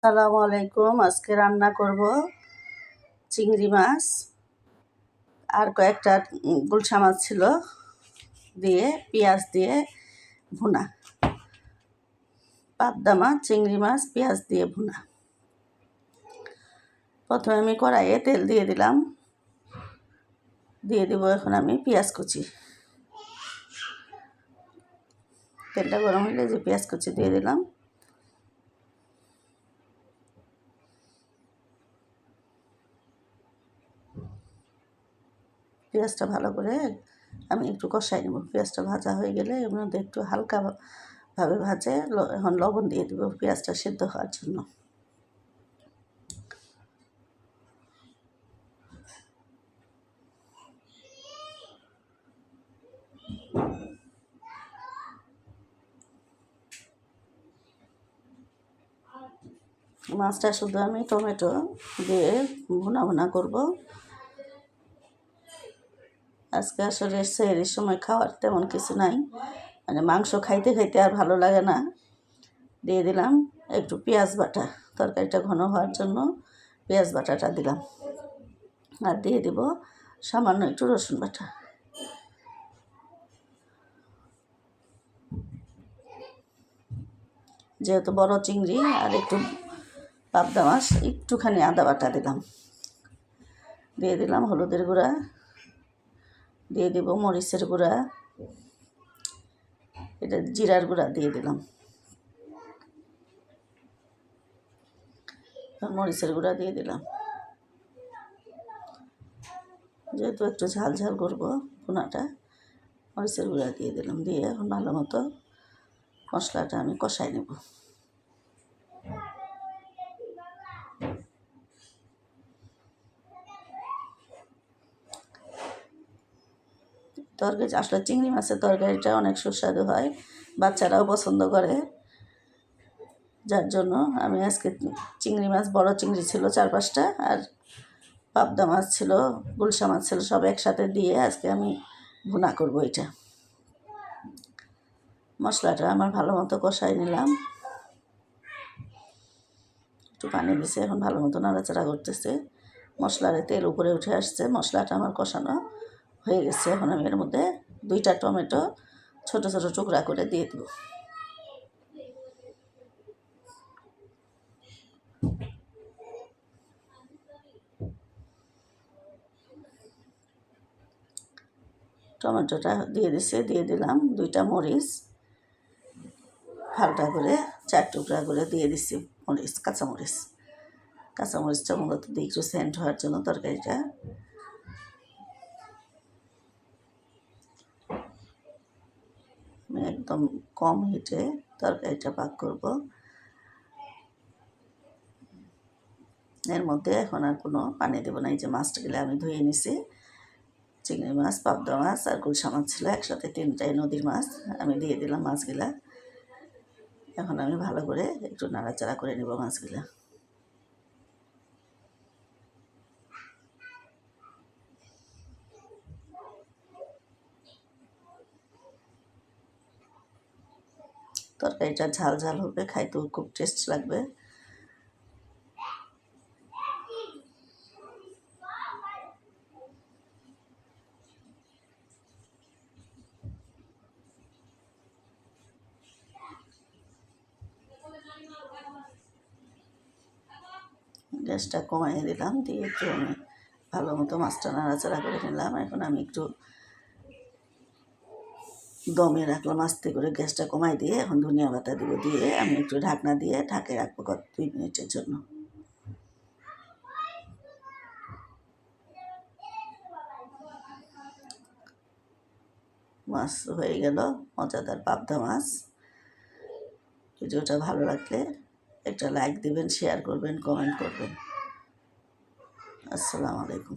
আসসালামু আলাইকুম। আজকে রান্না করব চিংড়ি মাছ আর কয়েকটা গুলশা মাছ ছিল দিয়ে পেঁয়াজ দিয়ে ভুনা। পাবদা মাছ, চিংড়ি মাছ পেঁয়াজ দিয়ে ভুনা। প্রথমে আমি কড়াইয়ে তেল দিয়ে দিলাম, দিয়ে দেবো এখন আমি পেঁয়াজ কুচি। তেলটা গরম হলে যে পেঁয়াজ কুচি দিয়ে দিলাম। পেঁয়াজটা ভালো করে আমি একটু কষাই নেব। পেঁয়াজটা ভাজা হয়ে গেলে এর মধ্যে একটু হালকাভাবে ভাজে এখন লবণ দিয়ে দেবো পেঁয়াজটা সেদ্ধ হওয়ার জন্য। মাছটা শুধু আমি টমেটো দিয়ে ভুনা করব। আজকে আসলে সেহরির সময় খাওয়ার তেমন কিছু নাই, মানে মাংস খাইতে খাইতে আর ভালো লাগে না। দিয়ে দিলাম একটু পেঁয়াজ বাটা, তরকারিটা ঘন হওয়ার জন্য পেঁয়াজ বাটাটা দিলাম। আর দিয়ে দেব সামান্য একটু রসুন বাটা। যেহেতু বড় চিংড়ি আর একটু পাবদা মাছ, একটুখানি আদা বাটা দিলাম। দিয়ে দিলাম হলুদের গুঁড়া, দিয়ে দেব মরিচের গুঁড়া, এটা জিরার গুঁড়া দিয়ে দিলাম। মরিচের গুঁড়া দিয়ে দিলাম। যেহেতু একটু ঝাল ঝাল করবো ভুনাটা, মরিচের গুঁড়া দিয়ে দিলাম। দিয়ে এখন ভালো মতো মশলাটা আমি কষাই নেব। তরকারি আসলে চিংড়ি মাছের তরকারিটা অনেক সুস্বাদু হয়, বাচ্চারাও পছন্দ করে। যার জন্য আমি আজকে চিংড়ি মাছ, বড় চিংড়ি ছিল 4-5টা, আর পাবদা মাছ ছিল, গুলশা মাছ ছিল, সব একসাথে দিয়ে আজকে আমি ভুনা করব। এটা মশলাটা আমার ভালো মতো কষাই নিলাম। একটু পানি দিছে, এখন ভালো মতো নাড়াচাড়া করতেছে। মশলার তেল উপরে উঠে আসছে, মশলাটা আমার কষানো হয়ে গেছে। এখন আমি এর মধ্যে 2টা টমেটো ছোট ছোট টুকরা করে দিয়ে দেব। টমেটোটা দিয়ে দিয়ে দিলাম 2টা মরিচ, হালকা করে 4 টুকরা করে দিয়ে দিচ্ছি মরিচ, কাঁচামরিচটা মূলত দিয়ে একটু সেন্ট হওয়ার জন্য তরকারিটা। আমি একদম কম হিটে তরকারিটা পাক করব। এর মধ্যে এখন আর কোনো পানি দেবো না। এই যে মাছগুলো আমি ধুয়ে নিছি, চিংড়ি মাছ, পাবদা মাছ আর গুলশা মাছ ছিল একসাথে, 3টাই নদীর মাছ। আমি দিয়ে দিলাম মাছগুলা। এখন আমি ভালো করে একটু নাড়াচাড়া করে নেব মাছগুলা। তরকারিটা ঝাল ঝাল হবে, খাইতেও খুব টেস্ট লাগবে। গ্যাসটা কমাইয়ে দিলাম, দিয়ে একটু আমি ভালো মতো মাছটা নাড়াচাড়া করে নিলাম। এখন আমি একটু দমে রাখলাম আস্তে করে, গ্যাসটা কমাই দিয়ে এখন ধনিয়া পাতা দিব, দিয়ে আমি একটু ঢাকনা দিয়ে ঢাকে রাখবো 2 মিনিটের জন্য। মাছ হয়ে গেল, মজাদার পাবদা মাছ। ভিডিওটা ভালো লাগলে একটা লাইক দিবেন, শেয়ার করবেন, কমেন্ট করবেন। আসসালামু আলাইকুম।